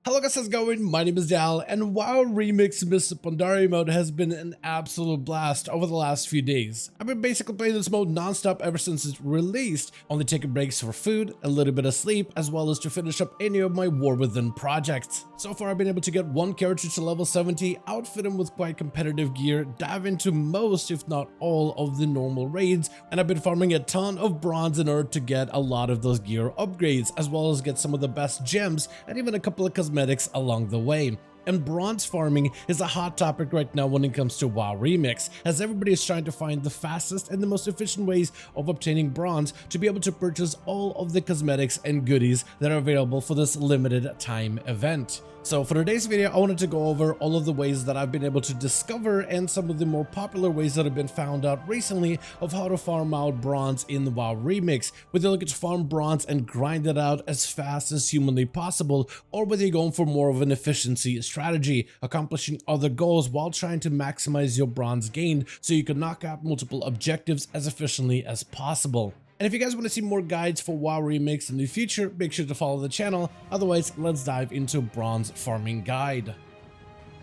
Hello guys, how's it going? My name is Dal, and WoW Remix Mr. Pandaria mode has been an absolute blast over the last few days. I've been basically playing this mode non-stop ever since it's released, only taking breaks for food, a little bit of sleep, as well as to finish up any of my War Within projects. So far I've been able to get one character to level 70, outfit him with quite competitive gear, dive into most if not all of the normal raids, and I've been farming a ton of bronze and earth to get a lot of those gear upgrades, as well as get some of the best gems and even a couple of cosmetics along the way. And bronze farming is a hot topic right now when it comes to WoW Remix, as everybody is trying to find the fastest and the most efficient ways of obtaining bronze to be able to purchase all of the cosmetics and goodies that are available for this limited time event. So for today's video, I wanted to go over all of the ways that I've been able to discover and some of the more popular ways that have been found out recently of how to farm out bronze in the WoW Remix, whether you're looking to farm bronze and grind it out as fast as humanly possible, or whether you're going for more of an efficiency strategy, accomplishing other goals while trying to maximize your bronze gained so you can knock out multiple objectives as efficiently as possible. And if you guys want to see more guides for WoW Remix in the future, make sure to follow the channel. Otherwise, let's dive into bronze farming guide.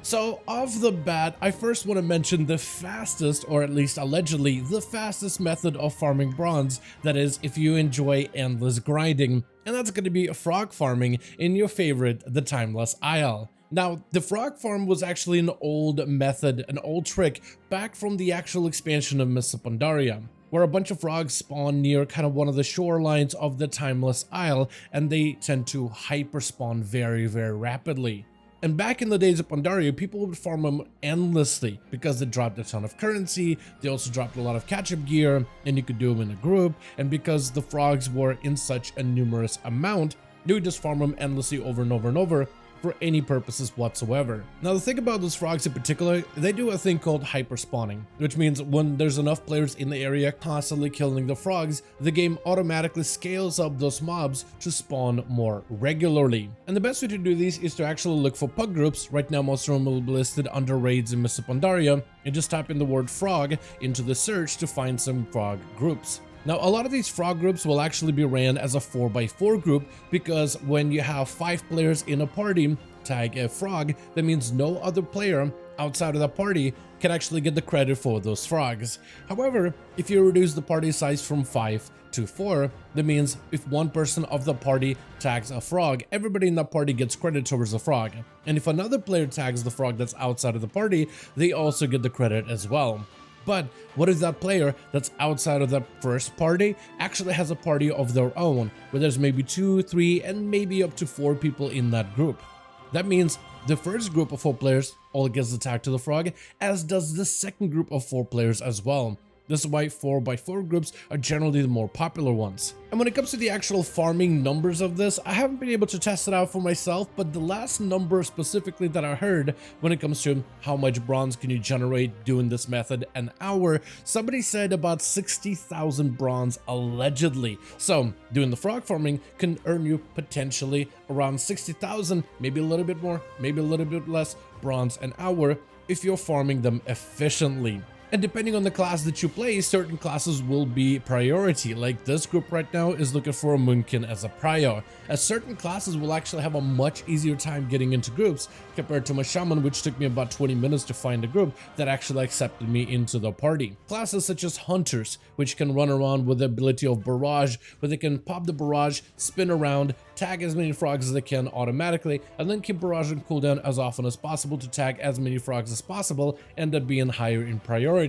So off the bat, I first want to mention the fastest, or at least allegedly the fastest method of farming bronze, that is if you enjoy endless grinding, and that's going to be frog farming in your favorite, the Timeless Isle. Now, the frog farm was actually an old method, an old trick back from the actual expansion of Mr. Pandaria, where a bunch of frogs spawn near kind of one of the shorelines of the Timeless Isle, and they tend to hyper spawn very, very rapidly. And back in the days of Pandaria, people would farm them endlessly because they dropped a ton of currency, they also dropped a lot of catch-up gear, and you could do them in a group, and because the frogs were in such a numerous amount, you would just farm them endlessly over and over and over, for any purposes whatsoever. Now the thing about those frogs in particular, they do a thing called hyper spawning, which means when there's enough players in the area constantly killing the frogs, the game automatically scales up those mobs to spawn more regularly. And the best way to do these is to actually look for pug groups. Right now most of them will be listed under raids in Mr. Pandaria, and just type in the word frog into the search to find some frog groups. Now, a lot of these frog groups will actually be ran as a 4x4 group, because when you have 5 players in a party tag a frog, that means no other player outside of the party can actually get the credit for those frogs. However, if you reduce the party size from 5 to 4, that means if one person of the party tags a frog, everybody in that party gets credit towards the frog. And if another player tags the frog that's outside of the party, they also get the credit as well. But what if that player that's outside of the first party actually has a party of their own, where there's maybe 2, 3, and maybe up to 4 people in that group? That means the first group of 4 players all gets the tag to the frog, as does the second group of 4 players as well. This is why 4x4 groups are generally the more popular ones. And when it comes to the actual farming numbers of this, I haven't been able to test it out for myself, but the last number specifically that I heard when it comes to how much bronze can you generate doing this method an hour, somebody said about 60,000 bronze allegedly. So doing the frog farming can earn you potentially around 60,000, maybe a little bit more, maybe a little bit less bronze an hour if you're farming them efficiently. And depending on the class that you play, certain classes will be priority. Like this group right now is looking for a Moonkin as a prior, as certain classes will actually have a much easier time getting into groups compared to my Shaman, which took me about 20 minutes to find a group that actually accepted me into the party. Classes such as Hunters, which can run around with the ability of Barrage, where they can pop the Barrage, spin around, tag as many frogs as they can automatically, and then keep Barrage on cooldown as often as possible to tag as many frogs as possible, end up being higher in priority.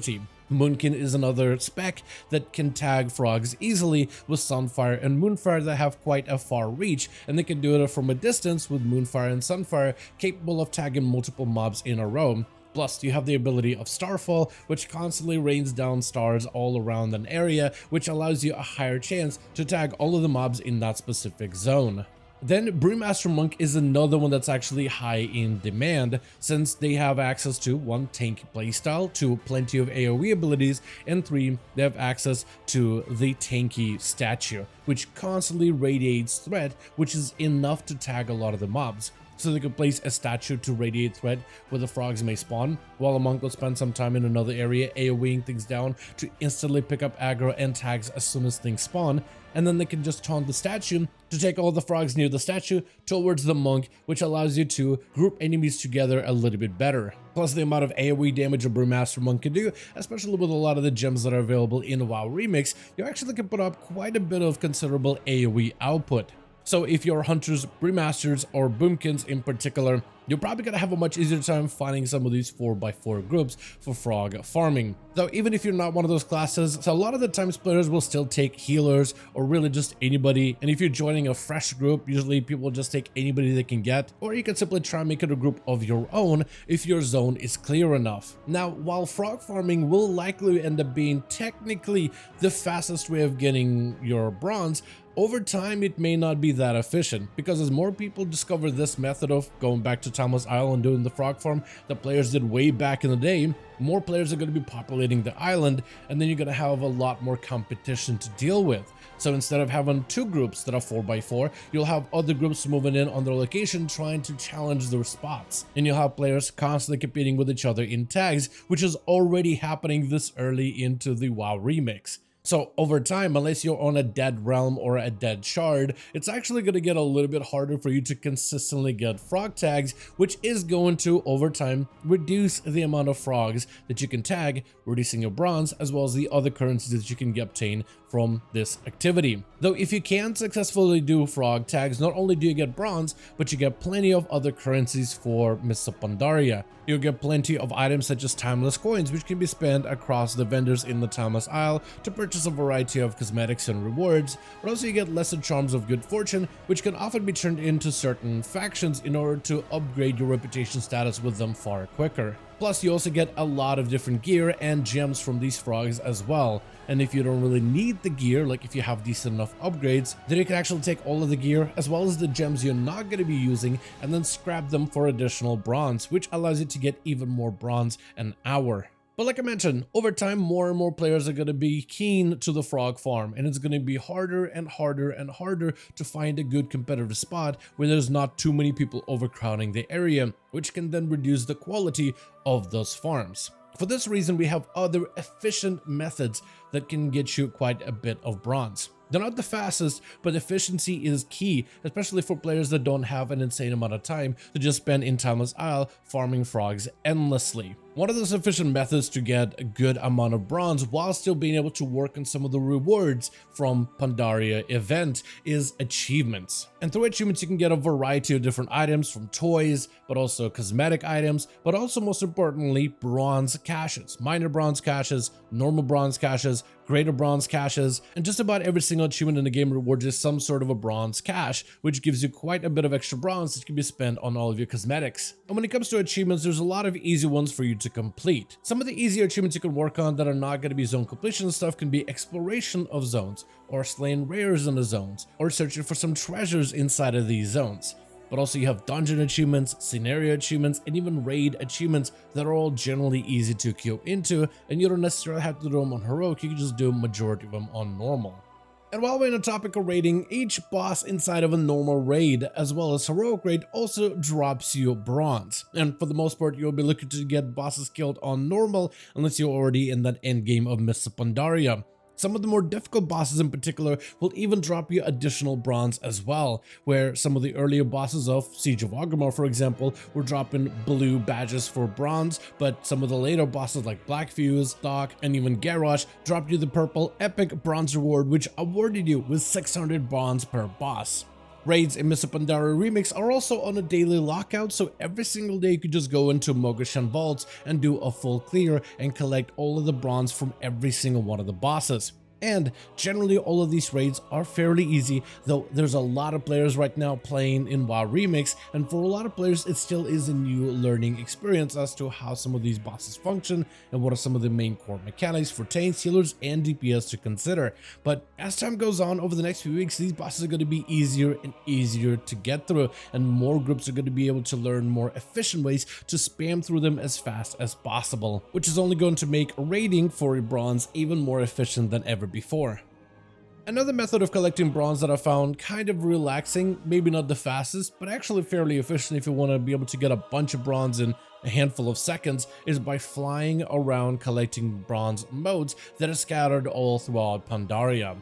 Moonkin is another spec that can tag frogs easily with Sunfire and Moonfire that have quite a far reach, and they can do it from a distance with Moonfire and Sunfire, capable of tagging multiple mobs in a row. Plus, you have the ability of Starfall, which constantly rains down stars all around an area, which allows you a higher chance to tag all of the mobs in that specific zone. Then Brewmaster Monk is another one that's actually high in demand, since they have access to 1, tanky playstyle, 2, plenty of AoE abilities, and 3, they have access to the tanky statue, which constantly radiates threat, which is enough to tag a lot of the mobs. so they could place a statue to radiate threat where the frogs may spawn, while a monk will spend some time in another area AoEing things down to instantly pick up aggro and tags as soon as things spawn, and then they can just taunt the statue to take all the frogs near the statue towards the monk, which allows you to group enemies together a little bit better. Plus the amount of AoE damage a Brewmaster Monk can do, especially with a lot of the gems that are available in WoW Remix, you actually can put up quite a bit of considerable AoE output. So if you're hunters, brewmasters, or boomkins in particular, you're probably gonna have a much easier time finding some of these 4x4 groups for frog farming. Though even if you're not one of those classes, so a lot of the times players will still take healers or really just anybody, and if you're joining a fresh group, usually people will just take anybody they can get, or you can simply try and make it a group of your own if your zone is clear enough. Now, while frog farming will likely end up being technically the fastest way of getting your bronze, over time it may not be that efficient, because as more people discover this method of going back to Timeless Isle and doing the frog farm that players did way back in the day, more players are going to be populating the island, and then you're going to have a lot more competition to deal with. So instead of having two groups that are 4x4, you'll have other groups moving in on their location trying to challenge their spots, and you'll have players constantly competing with each other in tags, which is already happening this early into the WoW Remix. So over time, unless you're on a dead realm or a dead shard, it's actually going to get a little bit harder for you to consistently get frog tags, which is going to, over time, reduce the amount of frogs that you can tag, reducing your bronze, as well as the other currencies that you can obtain from this activity. Though if you can successfully do frog tags, not only do you get bronze, but you get plenty of other currencies for Mists of Pandaria. You'll get plenty of items such as timeless coins, which can be spent across the vendors in the Timeless Isle to purchase a variety of cosmetics and rewards, but also you get lesser charms of good fortune, which can often be turned into certain factions in order to upgrade your reputation status with them far quicker. Plus, you also get a lot of different gear and gems from these frogs as well. And if you don't really need the gear, like if you have decent enough upgrades, then you can actually take all of the gear as well as the gems you're not going to be using and then scrap them for additional bronze, which allows you to get even more bronze an hour. But like I mentioned, over time, more and more players are going to be keen to the frog farm, and it's going to be harder and harder and harder to find a good competitive spot where there's not too many people overcrowding the area, which can then reduce the quality of those farms. For this reason, we have other efficient methods that can get you quite a bit of bronze. They're not the fastest, but efficiency is key, especially for players that don't have an insane amount of time to just spend in Timeless Isle farming frogs endlessly. One of those efficient methods to get a good amount of bronze while still being able to work on some of the rewards from Pandaria event is achievements. And through achievements you can get a variety of different items, from toys, but also cosmetic items, but also most importantly bronze caches, minor bronze caches, normal bronze caches, greater bronze caches, and just about every single achievement in the game rewards you some sort of a bronze cache, which gives you quite a bit of extra bronze that can be spent on all of your cosmetics. And when it comes to achievements, there's a lot of easy ones for you to complete. Some of the easier achievements you can work on that are not going to be zone completion stuff can be exploration of zones, or slaying rares in the zones, or searching for some treasures inside of these zones. But also you have dungeon achievements, scenario achievements, and even raid achievements that are all generally easy to queue into, and you don't necessarily have to do them on heroic, you can just do a majority of them on normal. And while we're in the topic of raiding, each boss inside of a normal raid as well as heroic raid also drops you bronze. And for the most part, you'll be looking to get bosses killed on normal unless you're already in that end game of Mists of Pandaria. Some of the more difficult bosses in particular will even drop you additional bronze as well, where some of the earlier bosses of Siege of Orgrimmar, for example, were dropping blue badges for bronze, but some of the later bosses like Blackfuse, Doc, and even Garrosh dropped you the purple epic bronze reward, which awarded you with 600 bronze per boss. Raids in Mists of Pandaria Remix are also on a daily lockout, so every single day you could just go into Mogashan Vaults and do a full clear and collect all of the bronze from every single one of the bosses. And generally all of these raids are fairly easy, though there's a lot of players right now playing in WoW Remix, and for a lot of players it still is a new learning experience as to how some of these bosses function and what are some of the main core mechanics for tanks, healers, and DPS to consider. But as time goes on over the next few weeks, these bosses are going to be easier and easier to get through, and more groups are going to be able to learn more efficient ways to spam through them as fast as possible, which is only going to make raiding for bronze even more efficient than ever before. Another method of collecting bronze that I found kind of relaxing, maybe not the fastest, but actually fairly efficient if you want to be able to get a bunch of bronze in a handful of seconds, is by flying around collecting bronze motes that are scattered all throughout Pandaria.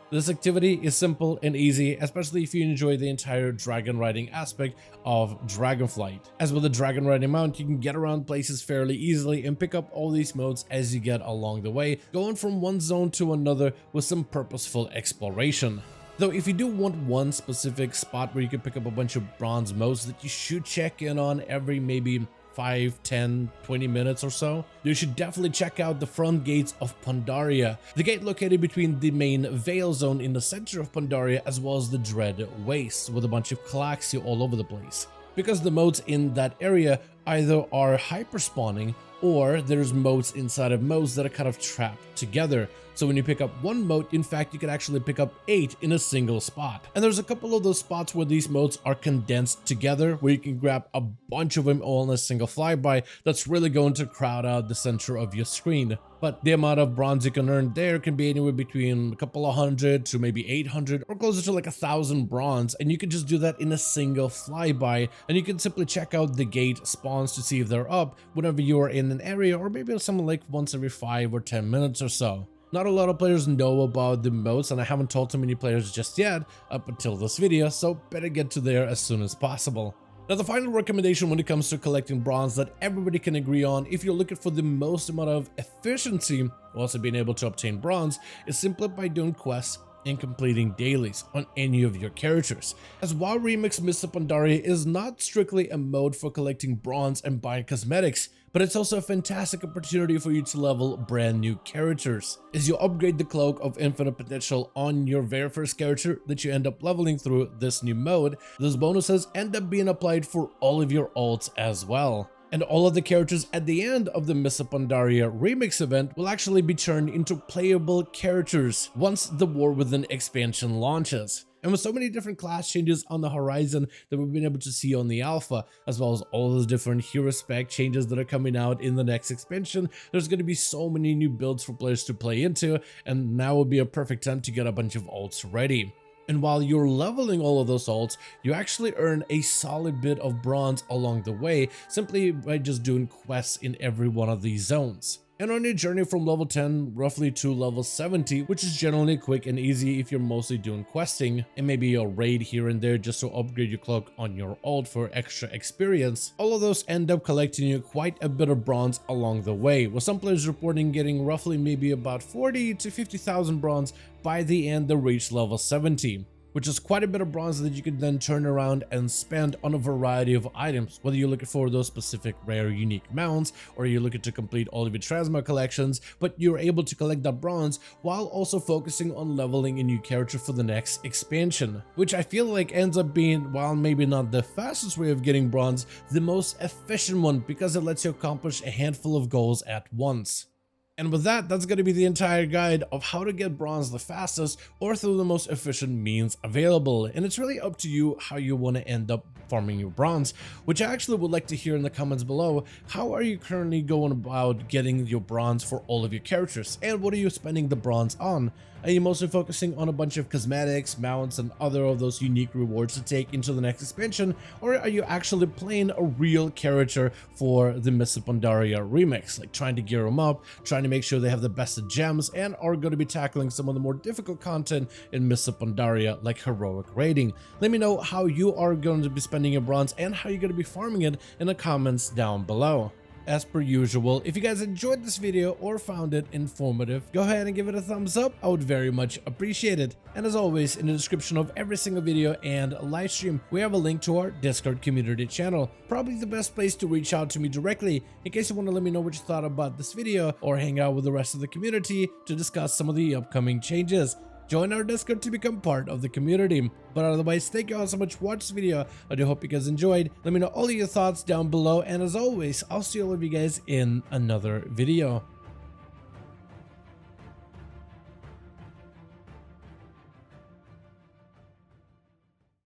This activity is simple and easy, especially if you enjoy the entire dragon riding aspect of Dragonflight. As with the dragon riding mount, you can get around places fairly easily and pick up all these motes as you get along the way, going from one zone to another with some purposeful exploration. Though if you do want one specific spot where you can pick up a bunch of bronze motes that you should check in on every maybe 5, 10, 20 minutes or so, you should definitely check out the front gates of Pandaria, the gate located between the main Vale zone in the center of Pandaria as well as the Dread Waste, with a bunch of Calaxia all over the place. Because the motes in that area either are hyper spawning or there's motes inside of motes that are kind of trapped together. So when you pick up one mote, in fact, you can actually pick up 8 in a single spot. And there's a couple of those spots where these motes are condensed together, where you can grab a bunch of them all in a single flyby. That's really going to crowd out the center of your screen. But the amount of bronze you can earn there can be anywhere between a couple of hundred to maybe 800 or closer to like 1,000 bronze. And you can just do that in a single flyby. And you can simply check out the gate spawns to see if they're up whenever you're in an area, or maybe something like once every 5 or 10 minutes or so. Not a lot of players know about the motes, and I haven't told too many players just yet up until this video, so better get to there as soon as possible. Now, the final recommendation when it comes to collecting bronze that everybody can agree on if you're looking for the most amount of efficiency while also being able to obtain bronze is simply by doing quests and completing dailies on any of your characters. As WoW REMIX Mists of Pandaria is not strictly a mode for collecting bronze and buying cosmetics, but it's also a fantastic opportunity for you to level brand new characters. As you upgrade the Cloak of Infinite Potential on your very first character that you end up leveling through this new mode, those bonuses end up being applied for all of your alts as well. And all of the characters at the end of the Mists of Pandaria Remix event will actually be turned into playable characters once the War Within expansion launches. And with so many different class changes on the horizon that we've been able to see on the alpha, as well as all those different hero spec changes that are coming out in the next expansion, there's going to be so many new builds for players to play into, and now would be a perfect time to get a bunch of alts ready. And while you're leveling all of those alts, you actually earn a solid bit of bronze along the way simply by just doing quests in every one of these zones. And on your journey from level 10 roughly to level 70, which is generally quick and easy if you're mostly doing questing and maybe a raid here and there just to upgrade your cloak on your alt for extra experience, all of those end up collecting you quite a bit of bronze along the way, with some players reporting getting roughly maybe about 40 to 50,000 bronze by the end they reach level 70. Which is quite a bit of bronze that you can then turn around and spend on a variety of items, whether you're looking for those specific rare unique mounts or you're looking to complete all of your transmog collections, but you're able to collect that bronze while also focusing on leveling a new character for the next expansion, which I feel like ends up being, while maybe not the fastest way of getting bronze, the most efficient one because it lets you accomplish a handful of goals at once. And with that, that's going to be the entire guide of how to get bronze the fastest or through the most efficient means available. And it's really up to you how you want to end up farming your bronze, which I actually would like to hear in the comments below. How are you currently going about getting your bronze for all of your characters? And what are you spending the bronze on? Are you mostly focusing on a bunch of cosmetics, mounts, and other of those unique rewards to take into the next expansion? Or are you actually playing a real character for the Mists of Pandaria remix, like trying to gear them up, trying to make sure they have the best of gems, and are going to be tackling some of the more difficult content in Mists of Pandaria, like heroic raiding? Let me know how you are going to be spending your bronze and how you're going to be farming it in the comments down below. As per usual, if you guys enjoyed this video or found it informative, go ahead and give it a thumbs up. I would very much appreciate it. And as always, in the description of every single video and live stream, we have a link to our Discord community channel. Probably the best place to reach out to me directly in case you want to let me know what you thought about this video or hang out with the rest of the community to discuss some of the upcoming changes. Join our Discord to become part of the community. But otherwise, thank you all so much for watching this video. I do hope you guys enjoyed. Let me know all of your thoughts down below. And as always, I'll see all of you guys in another video.